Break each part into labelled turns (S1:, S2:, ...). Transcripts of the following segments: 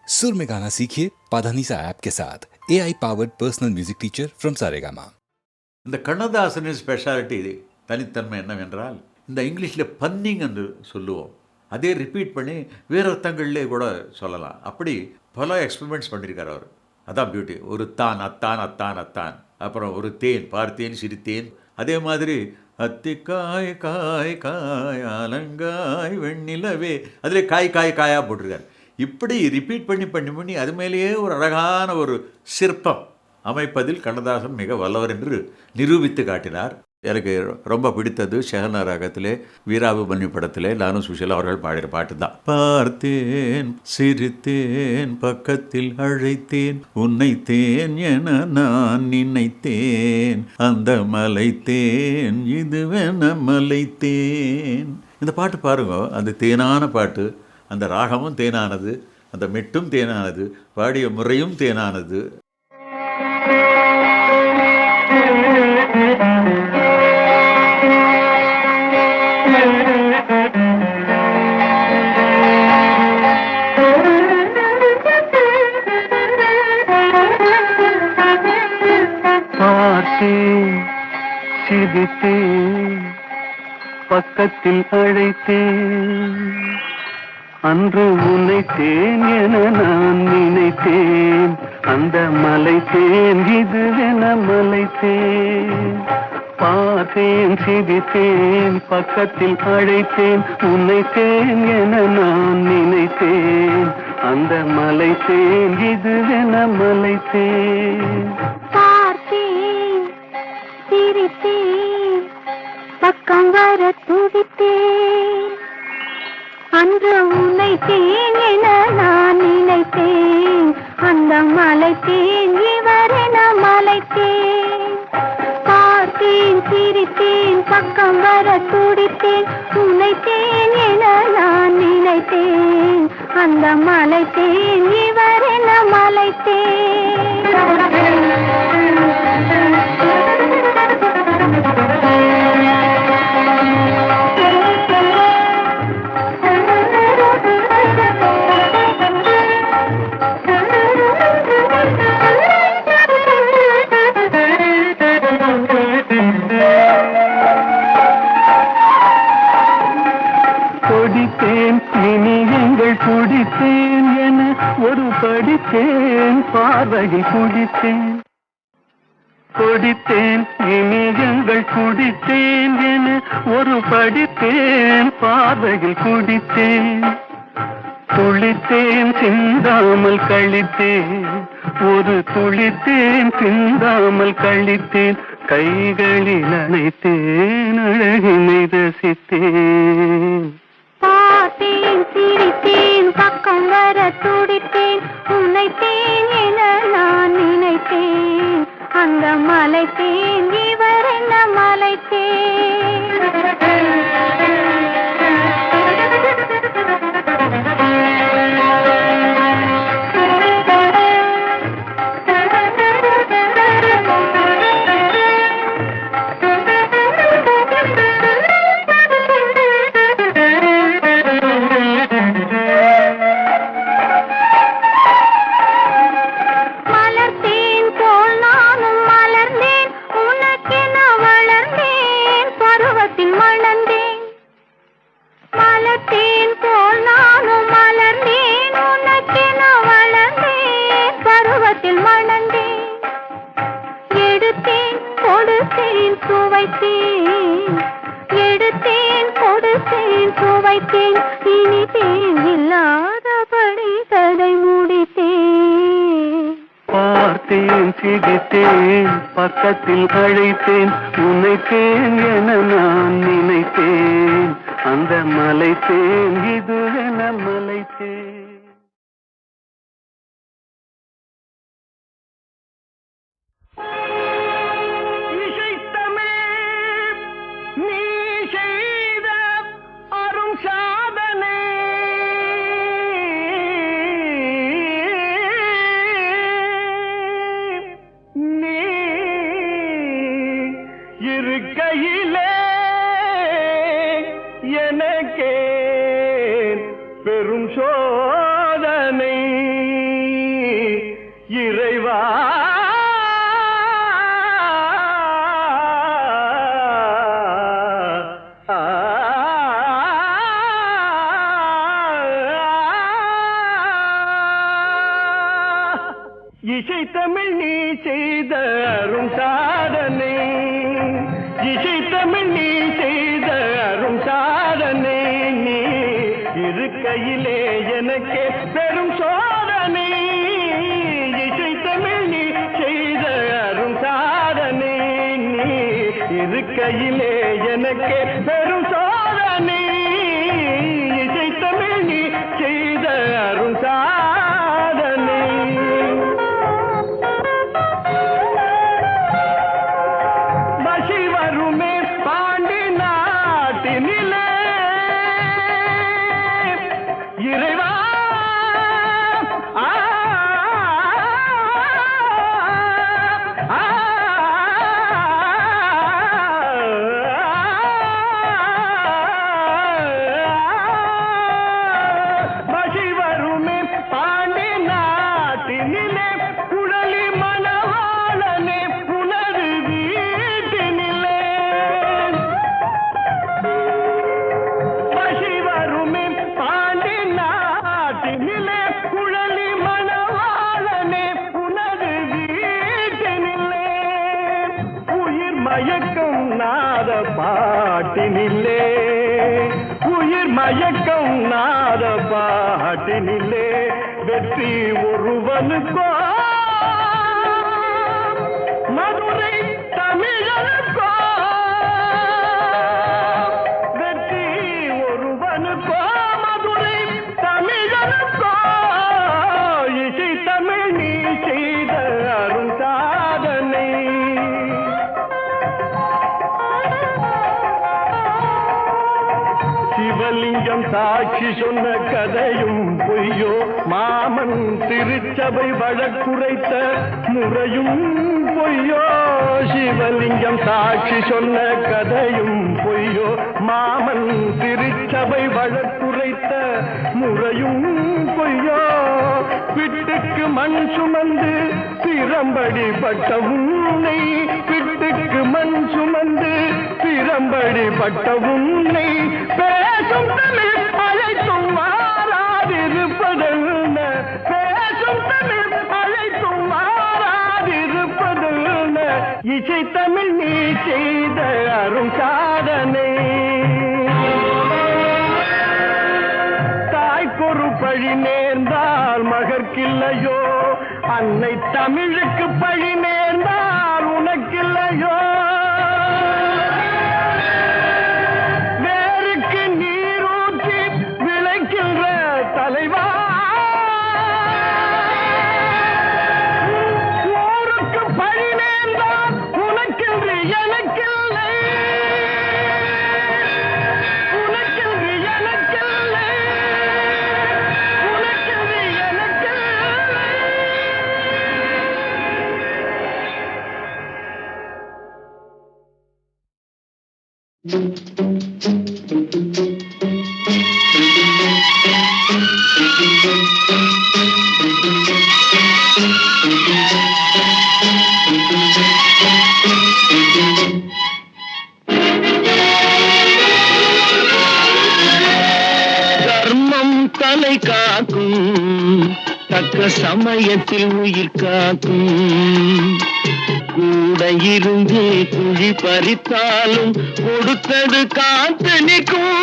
S1: सुर में गाना सीखिए पाधानीसा ऐप के साथ AI powered personal music teacher from Saregama.
S2: இந்த கண்ணதாசனின் ஸ்பெஷாலிட்டி தனித்தன்மை என்னவென்றால் இந்த இங்கிலீஷில் பன்னிங் என்று சொல்லுவோம். அதே ரிப்பீட் பண்ணி வேறு அர்த்தங்கள்லே கூட சொல்லலாம். அப்படி பல எக்ஸ்பெரிமெண்ட்ஸ் பண்ணியிருக்கார் அவர். அதான் பியூட்டி. ஒரு தான் அத்தான் அத்தான் அத்தான், அப்புறம் ஒரு தேன் பார்த்தேன் சிரித்தேன், அதே மாதிரி அத்திக்காய் காய் காய் அலங்காய் வெண்ணிலவே, அதில் காய் காய் காயாக போட்டிருக்கார். இப்படி ரிப்பீட் பண்ணி பண்ணி பண்ணி அது மேலேயே ஒரு அழகான ஒரு சிற்பம் அமைப்பதில் கண்ணதாசன் மிக வல்லவர் என்று நிரூபித்து காட்டினார். எனக்கு ரொம்ப பிடித்தது ஷெஹனா ராகத்திலே வீராபுமன்யு படத்திலே நானும் சுஷீலா அவர்கள் பாடிற பாட்டு தான். பார்த்தேன் சிரித்தேன் பக்கத்தில் அழைத்தேன் உன்னை தேன் என நான் நினைத்தேன் அந்த மலைத்தேன் இதுவென மலைத்தேன். இந்த பாட்டு பாருங்க, அந்த தேனான பாட்டு, அந்த ராகமும் தேனானது, அந்த மெட்டும் தேனானது, பாடிய முறையும் தேனானது.
S3: பார்த்தேன் சிரித்தேன் பக்கத்தில் அழைத்தேன் அன்று உன்னைத்தேன் என நான் நினைத்தேன் அந்த மலைத்தேன் இதுவென மலைத்தேன். பார்த்தேன் சிரித்தேன் பக்கத்தில் அழைத்தேன் உன்னைத்தேன் என நான் நினைத்தேன் அந்த மலைத்தேன் இதுவென மலைத்தேன்.
S4: பார்த்தேன் சிரித்தேன் பக்கம் வர துடித்தேன் அன்று உன்னை தேன் என நான் நினைத்தேன் அந்த மலைத்தேன் இவரென மலைத்தேன். பார்த்தேன் சிரித்தேன் பக்கம் வர துடித்தேன் உன்னை தேன் என நான் நினைத்தேன் அந்த மலைத்தேன் இவரென மலைத்தேன்.
S3: கொடித்தேன் இனியங்கள் குடித்தேன் என ஒரு படித்தேன் பார்வையில் குடித்தேன். கொடித்தேன் இனியங்கள் குடித்தேன் என ஒரு படித்தேன் பார்வையில் குடித்தேன். துளித்தேன் சிந்தாமல் கழித்தேன் ஒரு துளித்தேன் சிந்தாமல் கழித்தேன். கைகளில் அணைத்தேன் அழகினை ரசித்தேன்.
S4: பார்த்தேன் சிரித்தேன் பக்கம் வர துடித்தேன் உன்னைத்தேன் என நான் நினைத்தேன் அந்த மலைத்தேன் இவரென மலைத்தேன். எடுத்தேன் கொடுத்தேன் சுவைத்தேன் இனித்தேன் இல்லாதபடி கதை முடித்தேன்.
S3: பார்த்தேன் சிரித்தேன் பக்கத்தில் அழைத்தேன் உன்னைத்தேன் என நான் நினைத்தேன் அந்த மலைத்தேன் இதுவென மலைத்தேன்.
S5: இருக்கையிலே எனக்கே பெரும் சோதனை
S3: இசை தமிழ் நீ செய்த அரும் சாதனை, இசை தமிழ் நீ செய்த அரும் சாதனை, நீ இருக்கையிலே எனக்கே பெரும் சோதனை. இசை தமிழ் நீ செய்த அரும் சாதனை, நீ இருக்கையிலே எனக்கே பெரும் சோதனை. இசை தமிழ் நீ செய்த அரும் சாதனை. பசி வருமே பாண்டி நாட்டினிலே இறைவா, பசி வருமே பாண்டி நாட்டினிலே குழலி மணவாளனே புனது வீட்டினிலே. பசி வருமே பாண்டி நாட்டினிலே குழலி மணவாளனே புனது வீட்டினிலே. உயிர் மயக்கம் நாத பாட்டினிலே, உயிர் மயக்கம் நாத பாட்டினிலே. வெற்றி ஒருவனுக்கோ மதுரை தமிழனுக்கோ, வெற்றி ஒருவனுக்கோ மதுரை தமிழனுக்கோ. இசை தமிழ் நீ செய்த அரும் சாதனை. சிவலிங்கம் சாட்சி சொன்ன கதையும் பொய்யோ, மாமன் திருச்சபை வழக்குரைத்த முறையும் பொய்யோ. சிவலிங்கம் சாட்சி சொன்ன கதையும் பொய்யோ, மாமன் திருச்சபை வழக்குரைத்த முறையும் பொய்யோ. பிட்டுக்கு மண் சுமந்து திறம்படி பட்ட உன்னை, பிட்டுக்கு மண் சுமந்து திறம்படி பட்ட உன்னை. பேசும் தமிழ் அழைத்தும் மாறாதிருப்பதென்ன, பேசும் தமிழ் அழைத்தும் மாறாதிருப்பதென்ன. இசை தமிழ் நீ செய்த அரும் சாதனை. தாய்க்கொரு பழி நேர்ந்தால் மகற்கில்லையோ, அன்னை தமிழுக்கு பழி நேர்ந்தால் உனக்கில்லையோ. வேருக்கு நீரூற்றி விளைக்கின்ற தலைவா, ஊருக்கு பழி நேர்ந்தால் உனக்கென்று எனக்கில்லை, உனக்கென்று எனக்கில்லை, உனக்கென்று எனக்கில்லை. தர்மம் தலை காக்கும், தக்க சமயத்தில் உயிர் காக்கும். கூட இருந்து குழி பறித்தாலும் கொடுத்தது காத்து நிற்கும்.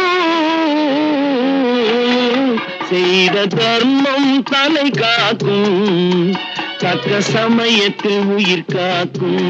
S3: செய்த தர்மம் தலை காக்கும், தக்க சமயத்தில் உயிர் காக்கும்.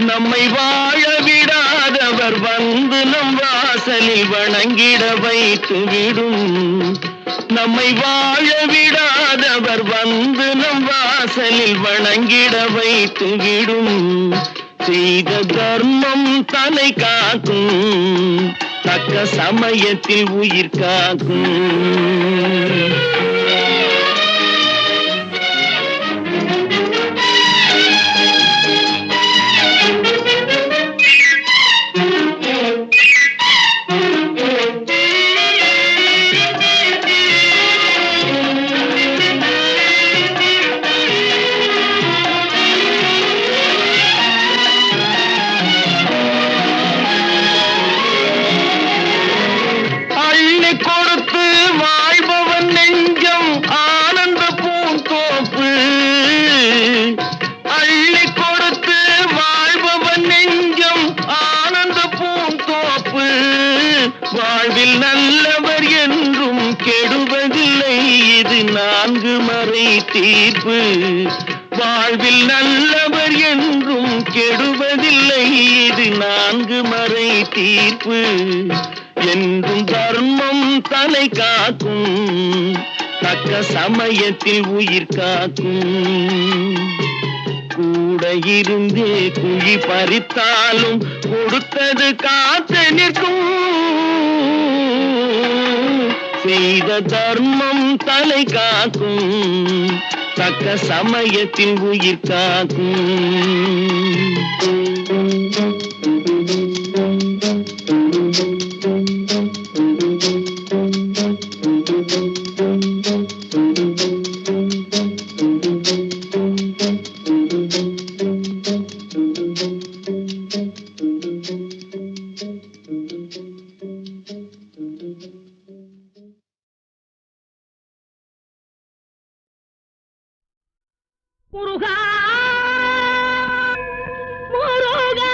S3: நம்மை வாழ விடாதவர் வந்து நம் வாசலில் வணங்கிட வைத்து விடும். நம்மை வாழ விடாதவர் வந்து நம் வாசலில் வணங்கிட வைத்து விடும். செய்த தர்மம் தலை காக்கும், தக்க சமயத்தில் உயிர் காக்கும். வாழ்வில் நல்லவர் என்றும் கெடுவதில்லை, இது 4 மறை தீர்ப்பு. வாழ்வில் நல்லவர் என்றும் கெடுவதில்லை, இது 4 மறை தீர்ப்பு. என்றும் தர்மம் தலை காக்கும், தக்க சமயத்தில் உயிர் காக்கும். கூட இருந்தே குழி பறித்தாலும் கொடுத்தது காத்து நிற்கும். செய்த தர்மம் தலை காக்கும், தக்க சமயத்தில் உயிர் காக்கும். முருகா முருகா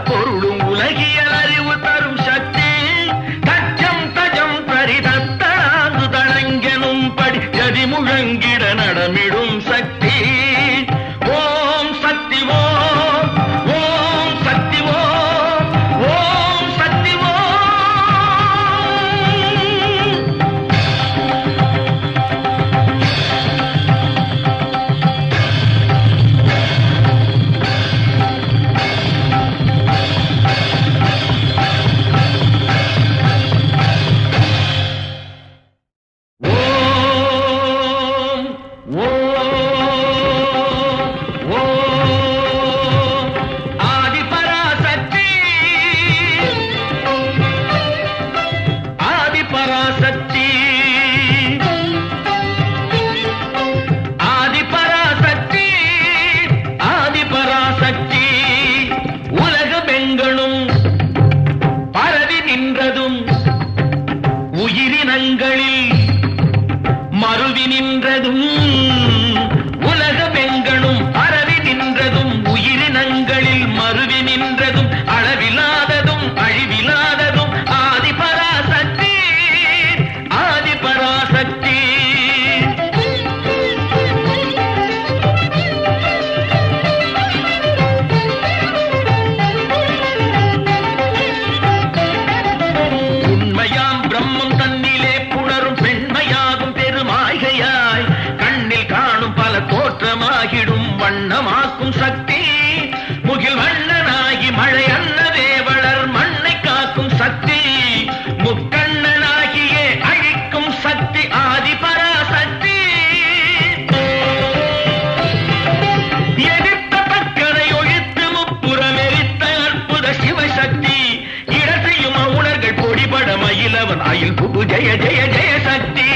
S3: பொருளும் உலகியல் அறிவு தரும் சக்தி தச்சம் தஜம் பரிதத்தனாங்கு தளங்கெனும் படி ஜதி முழங்கிட நடமிடும் சக்தி ஓம் சக்தி ஓம் ஓம் சக்தி ஓம் ஓம் சக்தி ஓம். மருவி நின்றதும் உலக பெண்களும் பரவி நின்றதும் உயிரினங்களில் மருவி நின்றதும் அளவில்லாததும் அழிவில்லாததும் ஆதி பராசக்தி ஆதி பராசக்தி. உண்மையாம் பிரம்மம் தன்னிலே புணரும் பெண்மையாகும் பெருமாய்கையாய் கண்ணில் காணும் பல தோற்றமாகிடும் வண்ணமாக்கும் சக்தி முகில் வண்ணனாகி மழை அன்னதே வளர் மண்ணை காக்கும் சக்தி முக்கண்ணனாகியே அழிக்கும் சக்தி ஆதி பராசக்தி. எதிர்த்த பக்கனை ஒழித்து முப்புறம் எரித்த அற்புத சிவசக்தி இடத்தையும் உணர்கள் பொடிபட மயிலவன் அயில் புகு ஜெய ஜெய ஜெய சக்தி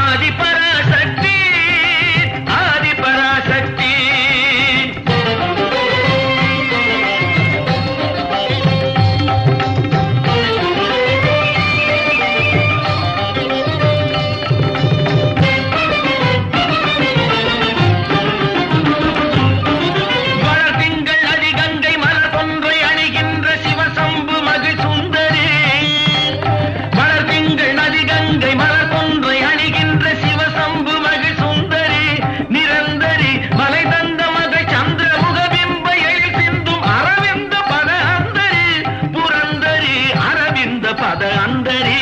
S3: ஆதி பராசக்தி ஆதி பராசக்தி. வளர்திங்கள் அதிகங்கை மலர் கொன்றை அணிகின்ற சிவசம்பு மகிழ் சுந்தரி வளர்திங்கள் நதிகங்கை மலர் கொன்றை அணிகின்ற சிவசம்பு மகிழ் சுந்தரி நிரந்தரி மலை தந்த மகள் சந்திர முகபிம்ப எழில் சிந்தும் அரவிந்த பத அந்தரி புரந்தரி அரவிந்த பத அந்தரி.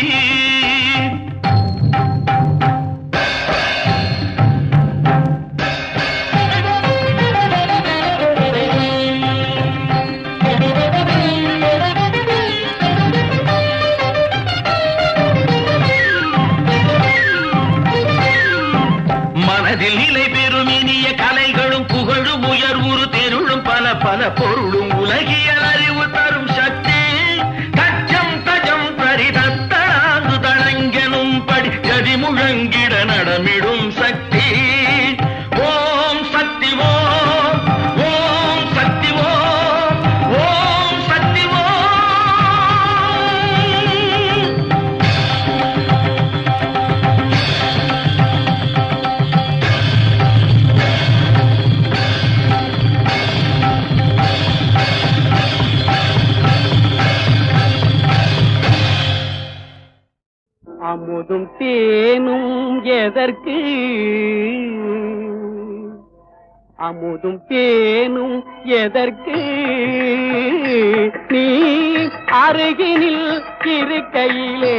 S3: மனதில் நிலை பெறும் இனிய கலைகளும் புகழும் உயர்வுறு தெருளும் பல பல பொருளும் உலகியல் அறிவு தரும் சக்தி தச்சம் தஜம் பரிதத்தனாங்கு தளங்கெனும் படி ஜதி முழங்கிட நடமிடும் சக்தி ஓம் சக்தி ஓம் ஓம் சக்தி ஓம் ஓம் சக்தி ஓம்.
S5: அமுதும் தேனும் எதற்கு அமுதும் தேனும் எதற்கு நீ அருகினில் இருக்கையிலே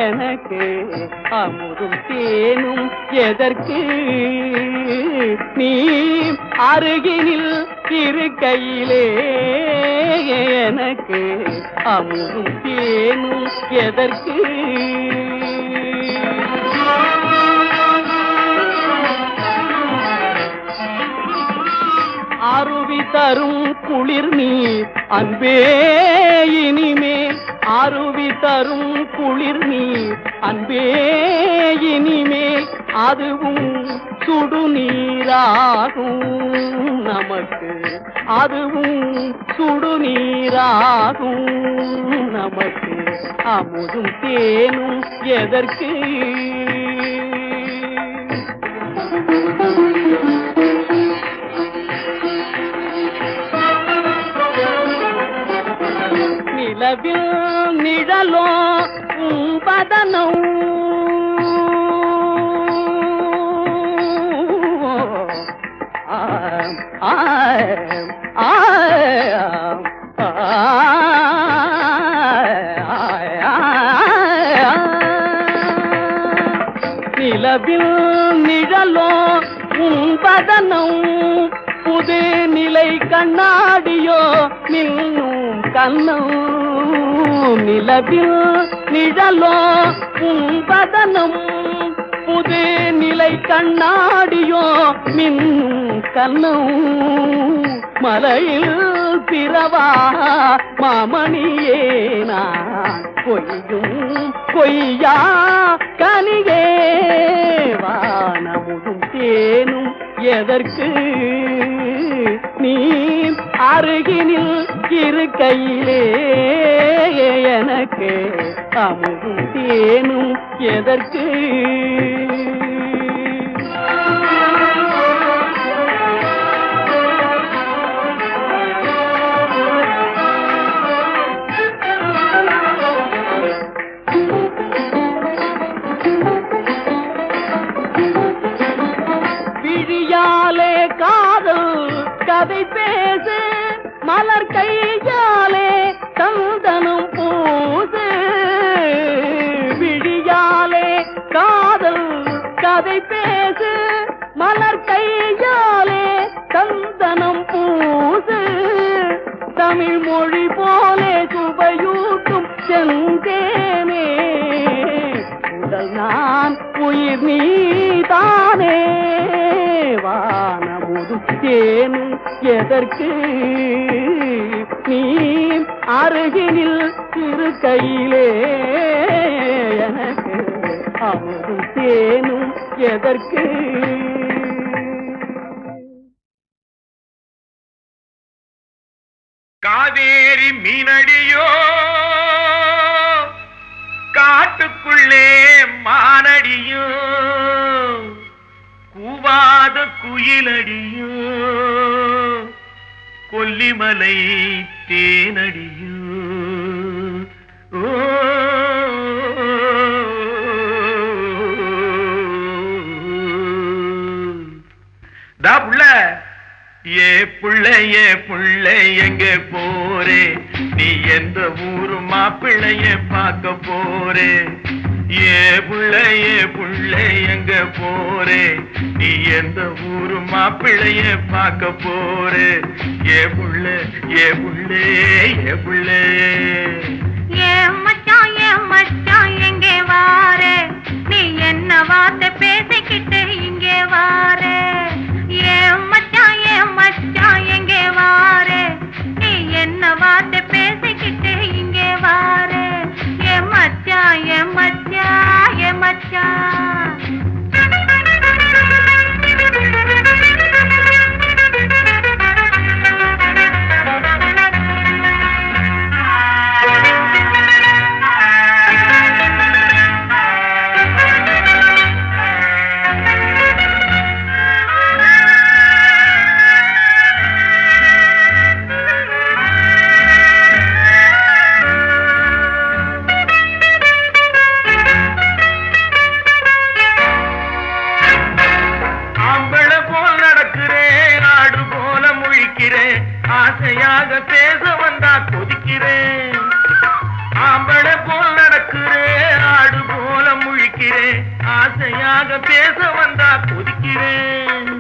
S5: எனக்கு அமுதும் தேனும் எதற்கு நீ அருகினில் இருக்கையிலே எனக்கு அமுதும் தேனும் எதற்கு. அருவி தரும் குளிர் நீர் அன்பே இனிமேல் அருவி தரும் குளிர் நீர் அன்பே இனிமேல் அதுவும் சுடுநீராகும் நமக்கு அதுவும் சுடுநீராகும் நமக்கு அமுதும் தேனும் எதற்கு. நிலவில் நிழலோ பதனம் நிலவில் நிழலோ பதனம் புது நிலை கண்ணாடியோ மின்னும் கண்ணம் நிலவில் நிழலோ பதனம் புது நிலை கண்ணாடியோ மின்னும் கண்ணம் மலையில் பிறவா மாமணியே நான் பொய்யும் பொய்யா கனியே வானமுதும் தேனும் எதற்கு நீ அருகினில் இருக்கையிலே எனக்கு அமுதும் தேனும் எதற்கு கதை பேசு மலர் கையாலே சந்தனம் பூசு விழியாலே காதல் கதை பேசு மலர் கையாலே சந்தனம் பூசு தமிழ் மொழி போலே சுவையூட்டும் செந்தேனே உடல் நான் உயிர் நீதானே வானமுதும் தேனும் எதற்கு நீ அருகினில் இருக்கையிலே எனக்கு அமுதும் தேனும் எதற்கு
S3: காவேரி மீனடியோ காட்டுக்குள்ளே மானடியோ கூவாத குயிலடியோ கொல்லிமலை தேனடியோ தா புள்ள ஏ புள்ள எங்க போரே நீ எந்த ஊரு மாப்பிள்ளைய பார்க்க போரே ஏ புள்ள எங்க போரே நீ எந்த ஊரு மாப்பிள்ளைய பார்க்க போரே ஏ புள்ள
S4: ஏ மச்சான் எங்கே வாரே நீ என்ன வார்த்தை பேசிக்கிட்டு இங்கே வாரே ஏ மச்சான் எங்கே வாரே நீ என்ன வார்த்தை பேசிக்கிட்டு இங்கே வாரே ஏ மச்சான்
S3: ஆசையாக பேச வந்தா கொதிக்கிறேன் ஆம்பளை போல் நடக்கிறேன் ஆடு போல முழிக்கிறேன் ஆசையாக பேச வந்தா கொதிக்கிறேன்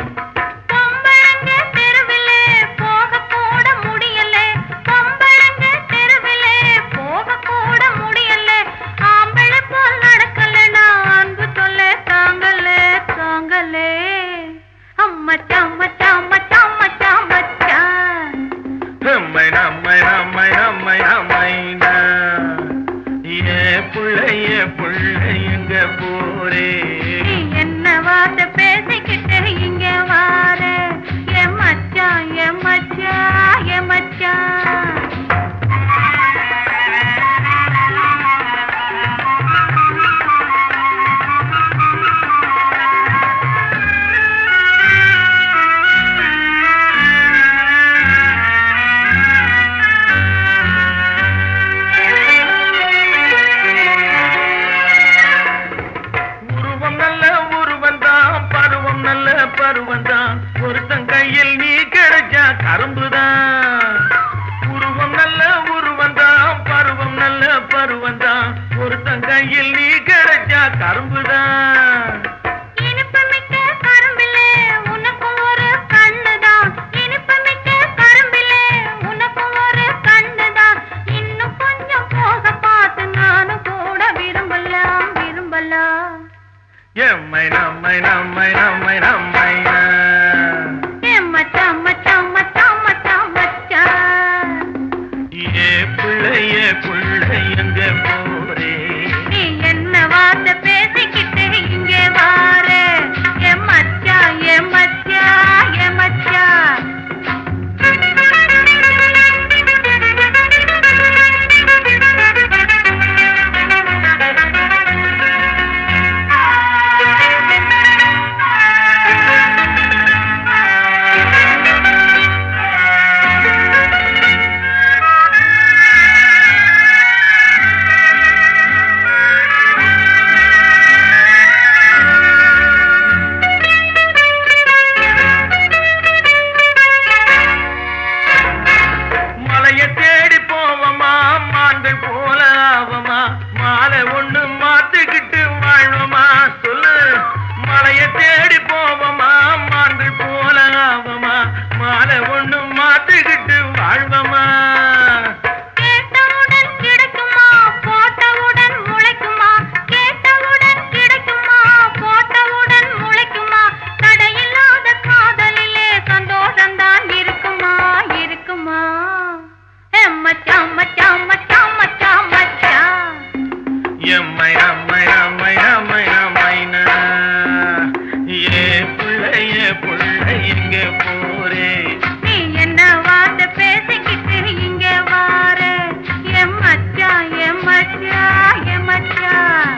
S3: புள்ள எங்க போரே
S4: என்ன வார்த்தை பேசிக்கிட்டு
S3: நம்மை நம்மை நம்மை நம்மை
S4: ஏ மச்சான் மச்சான் மச்சான் மச்சான் மச்சான்
S3: ஏ பிள்ளை எங்க போரே
S4: நீ என்ன வார்த்தை பேசிக்கிட்டு இங்கே வாரே ஏ மச்சான் ஏ மச்சான் ஏ மச்சான்
S3: மலைய தேடி போவமா மான்கள் போல ஆவமா மாலை ஒண்ணு மாத்திக்கிட்டு வாழ்வமா சொல்லு மலைய தேடி போவமா மான்கள் போல ஆவமா மாலை ஒண்ணு மாத்திக்கிட்டு வாழ்வமா
S4: கேட்டவுடன் கிடைக்குமா போட்டவுடன் முளைக்குமா கேட்டவுடன் கிடைக்குமா போட்டவுடன் முளைக்குமா தடையில்லாத காதலிலே சந்தோஷம்தான் இருக்குமா இருக்குமா ஏ மச்சான் மச்சான் மச்சான் மச்சான் மச்சான்
S3: எம்மை நம்மை நம்மை நம்மை நம்மைனா ஏ புள்ளை எங்க போரே
S4: நீ என்ன வார்த்தை பேசிக்கிட்டு இங்கே வாரே ஏ மச்சான் ஏ மச்சான் ஏ மச்சான்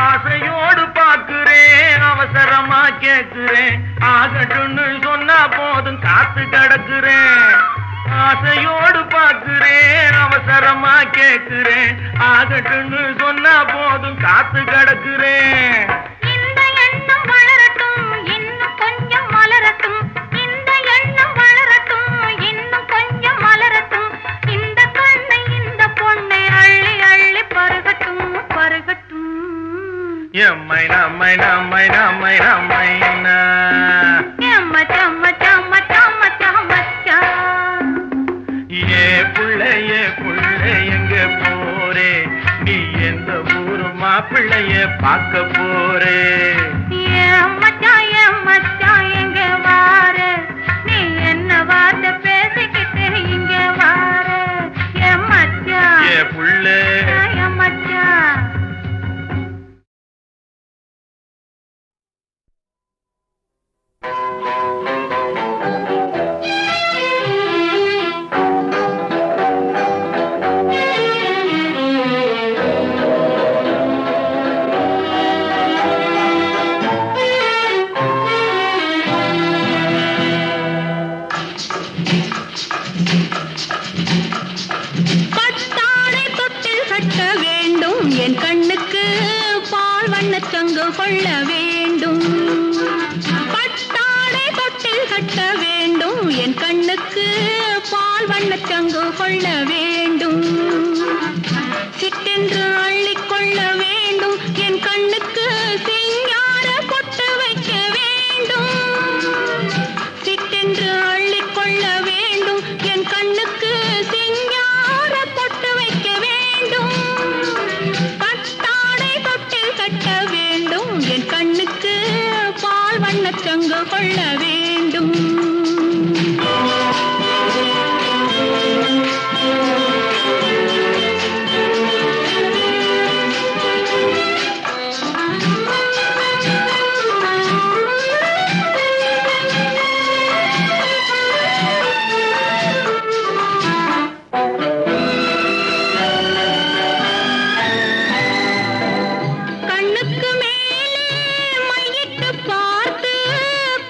S3: ஆசையோடு பாக்குறேன் அவசரமா கேக்குறேன் ஆகட்டும்னு சொன்னா போதும் காத்து கிடக்குறேன் ஆசையோடு பாக்குறேன் அவசரமா கேக்குறேன் ஆகட்டும்னு சொன்னா போதும் காத்து கிடக்குறேன்
S4: இந்த எண்ணம் வளரட்டும் இன்னும் கொஞ்சம் மலரட்டும் இந்த எண்ணம் வளரட்டும் இன்னும் கொஞ்சம் மலரட்டும் இந்த கண்ணை இந்த பொண்ணை அள்ளி அள்ளி பருகட்டும் பருகட்டும்
S3: எம்மை நம்மை நம்மை நம்மை நம்மைனா
S4: ஏ மச்சான் மச்சான் மச்சான் மச்சான் மச்சான்
S3: ஏ புள்ளை எங்க போரே நீ எந்த ஊரு மாப்பிள்ளைய பார்க்க போரே
S4: ஏ மச்சான் எங்க வாரே நீ என்ன வார்த்தை பேசிக்கிட்டு இங்கே வாரே ஏ மச்சான்
S3: ஏ புள்ளை
S4: ஏ மச்சான்
S6: பட்டாடை தொட்டில் கட்ட வேண்டும் என் கண்ணுக்கு பால் வண்ணச் சங்கு கொள்ள வேண்டும் பட்டாடை தொட்டில் கட்ட வேண்டும் என் கண்ணுக்கு பால் வண்ணச் சங்கு கொள்ள வேண்டும் சிட்டென்று அள்ளிக்கொள்ள வேண்டும் என் கண்ணுக்கு சிங்கார பொட்டு வைக்க வேண்டும் சிட்டென்று அள்ளிக்கொள்ள வேண்டும் என் கண்ணுக்கு சிங்கார பொட்டு வைக்க வேண்டும் பட்டாடை தொட்டில் கட்ட வேண்டும் என் கண்ணுக்கு பால் வண்ணச் சங்கு கொள்ள வேண்டும் கண்ணுக்கு மேலே மையிட்டு பார்த்து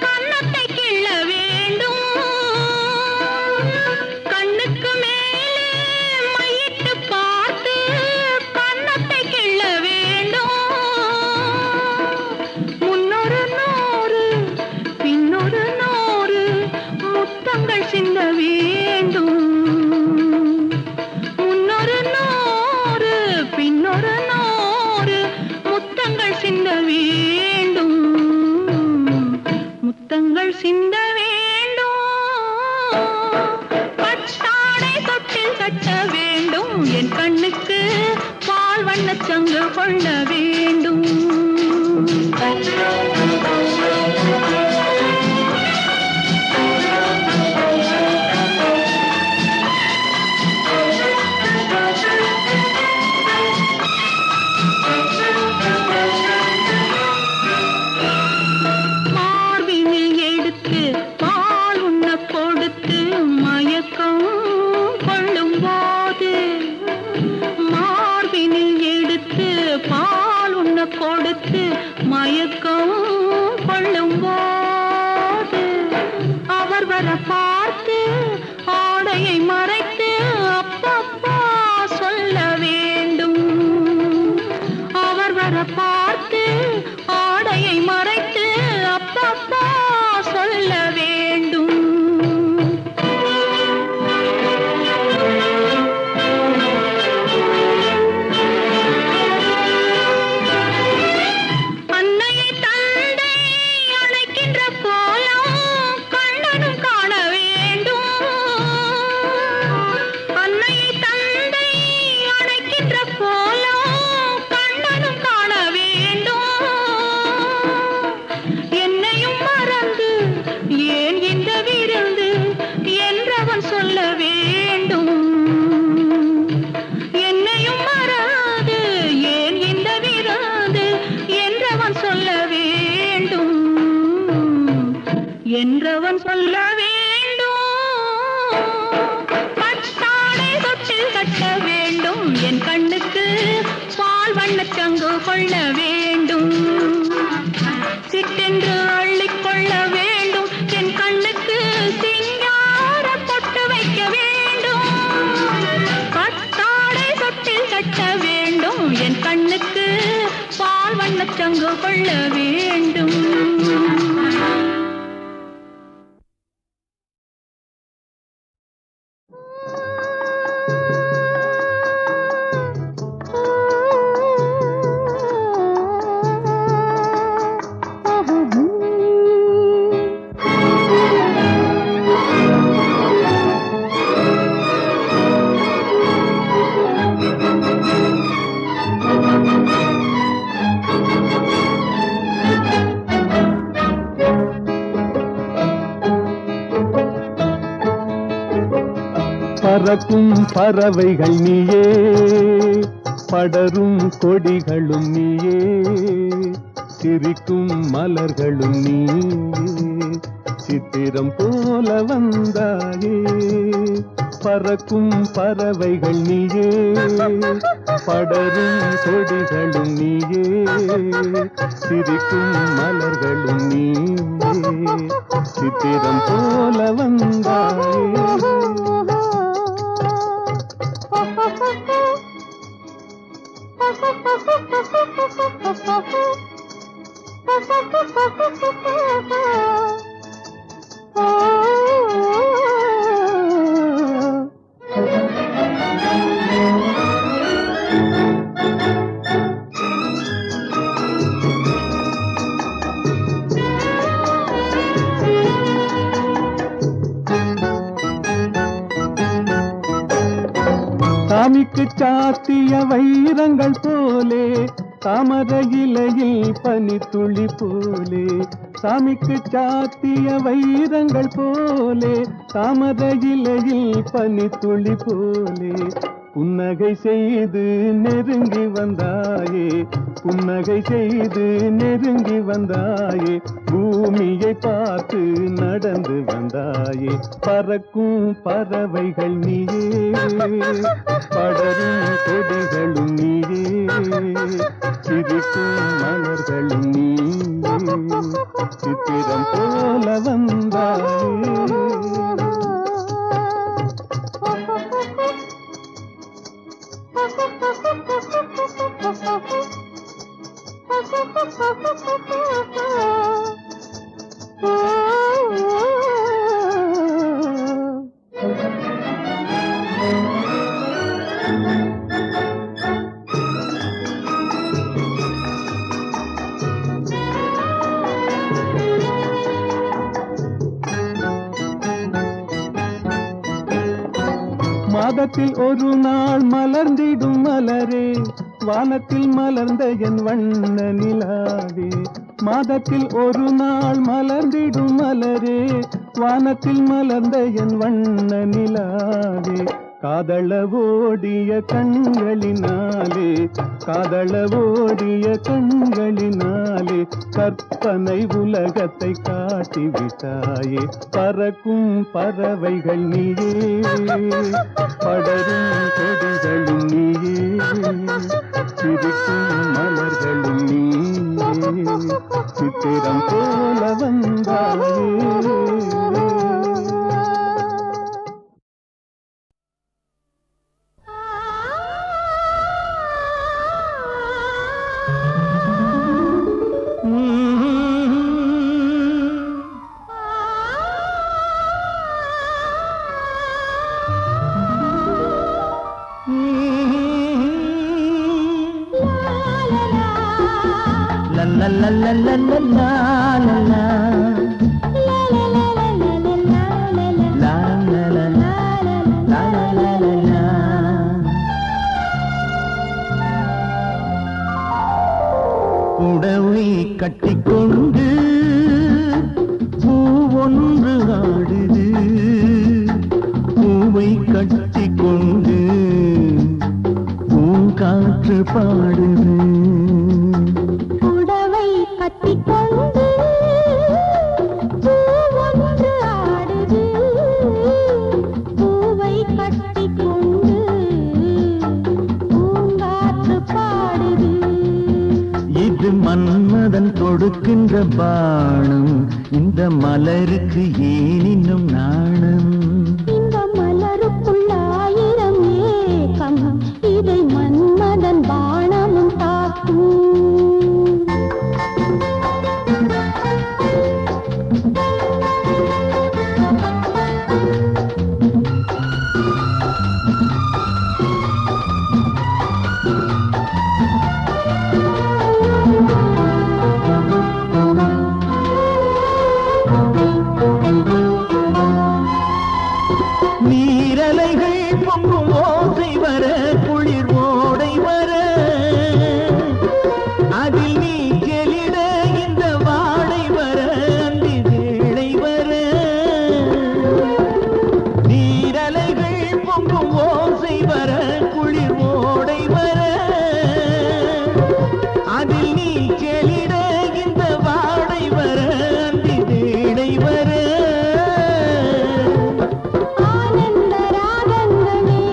S6: கன்னத்தை கிள்ள வேண்டும் ரத்தனங்கள் சிந்த வேண்டும், பட்டாடை தொட்டில் கட்ட வேண்டும், என் கண்ணுக்கு பால் வண்ணச் சங்கு கொள்ள வேண்டும். மார்பினில் எடுத்து பால் உண்ண கொடுத்து மயக்கம் கொள்ளும் போது, மார்பினில் எடுத்து பால் உண்ண கொடுத்து மயக்கம் கொள்ளும் போது, அவர் வர பார்த்து ஆடையை மறைத்து அப்பப்பா சொல்ல வேண்டும். அவர் வர பார்த்து ஆடையை மறைத்து அப்பப்பா சொல்ல வேண்டும். அன்னையை தந்தை அழைக்கின்ற கோலம் கண்ணனும் காண வேண்டும். அன்னையை தந்தை அழைக்கின்ற கோலம் கண்ணனும் காண வேண்டும். என்னையும் மறந்து ஏன் இந்த விருந்து என்றவன் சொல்ல வேண்டும். என்னையும் மறந்து ஏன் இந்த விருந்து என்றவன் சொல்ல வேண்டும். என்றவன் சொல்ல வேண்டும். பட்டாடை தொட்டில் கட்ட வேண்டும், என் கண்ணுக்கு பால் வண்ணச் சங்கு கொள்ள வேண்டும். சிட்டென்று அள்ளிக்கொள்ள வேண்டும், என் கண்ணுக்கு சிங்கார பொட்டு வைக்க வேண்டும். பட்டாடை தொட்டில் கட்ட வேண்டும், என் கண்ணுக்கு பால் வண்ணச் சங்கு கொள்ள வேண்டும்.
S5: பறக்கும் பறவைகள் நீயே, படரும் கொடிகளும் நீயே, சிரிக்கும் மலர்களும் நீயே, சித்திரம் போல வந்தாயே. பறக்கும் பறவைகள் நீயே, படரும் கொடிகளும் நீயே, சிரிக்கும் மலர்களும் நீயே, சித்திரம் போல வந்தாயே. சாமிக்கு சாத்திய வைரங்கள் போலே, தாமரை இலையில் பனித்துளி போலே. சாமிக்கு சாத்திய வைரங்கள் போலே, தாமரை இலையில் பனித்துளி போலே. புன்னகை செய்து நெருங்கி வந்தாயே, புன்னகை செய்து நெருங்கி வந்தாயே, பூமியை பார்த்து நடந்து வந்தாயே. பறக்கும் பறவைகள் நீயே, படரும் கொடிகளும் நீயே, சிரிக்கும் மலர்களும் நீயே, சித்திரம் போல வந்தாயே. மாதத்தில் ஒரு நாள் மலர்ந்திடும் மலரே, வானத்தில் மலர்ந்த என் வண்ண நிலாவே. மாதத்தில் ஒரு நாள் மலர்ந்திடும் மலரே, வானத்தில் மலர்ந்த என் வண்ண நிலாவே. காதளவோடிய கண்களினாலே, காதளவோடிய கண்களினாலே கற்பனை உலகத்தை காட்டிவிட்டாயே. பறக்கும் பறவைகள் நீயே, படரும் கொடிகளும் நீயே, சிரிக்கும் மலர்களும் நீயே, சித்திரம் போல வந்தாயே. புடவை கட்டிக்கொண்டு பூவொன்று ஆடுது, பூவை கட்டிக்கொண்டு பூங்காற்று பாடுது.
S7: புடவை கட்டிக்கொண்டு பூவொன்று ஆடுது, பூவை கட்டிக்கொண்டு பூங்காற்று பாடுது.
S5: இது மன்மதன் தொடுக்கின்ற பாணம், இந்த மலருக்கு ஏன் இன்னும் நாணம்?
S7: இந்த மலருக்குள்ள ஆயிரம் ஏக்கம், இதை மன்மதன் பாணமும் தாக்கும்.
S5: நீரலைகள் பொங்கும் ஓசை வர, குளிர் ஓடை வர, அதில் நீச்சலிட இந்த வாடை வர, அந்தி வேளை வர. நீரலைகள் பொங்கும் ஓசை வர, குளிர் ஓடை வர, அதில் நீச்சலிட இந்த வாடை வர, அந்தி வேளை வர.
S7: ஆனந்த ராகங்களே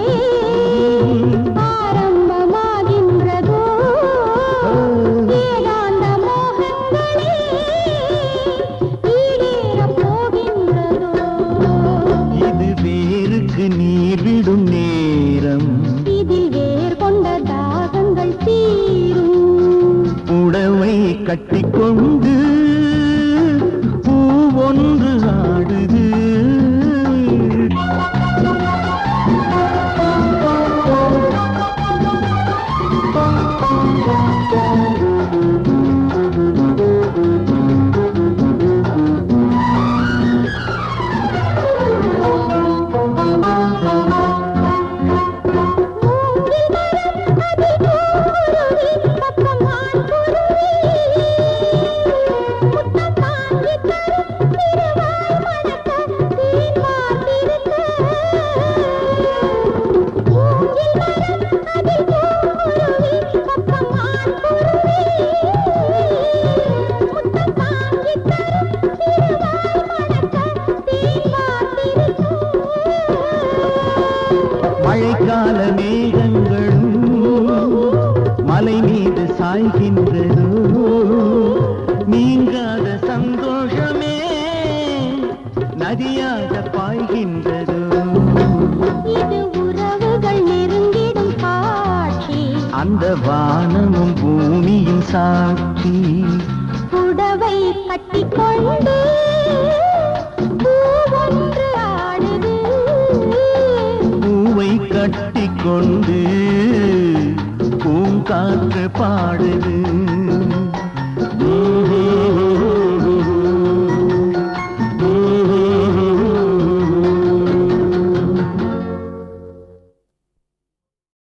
S7: ஆரம்பமாகின்றதோ, ஏகாந்த மோகங்களே ஈடேறப் போகின்றதோ.
S5: இது வேருக்கு நீர் விடும் நேரம்,
S7: இதில் வேர் கொண்ட தாகங்கள் தீரும்.
S5: புடவை கட்டிக்கொண்டு பூவொன்று ஆடுது. மழைக்கால மேகங்களும் மலை மீது சாய்கின்றதோ, நீங்காத சந்தோஷமே நதியாக பாய்கின்றதோ.
S7: இது உறவுகள் நெருங்கிடும் காட்சி,
S5: அந்த வானமும் பூமியின் சாட்சி.
S7: புடவை கட்டிக்கொண்டு பூவொன்று ஆடுது,
S5: பூவை கட்டிக்கொண்டு பூங்காற்று பாடுது.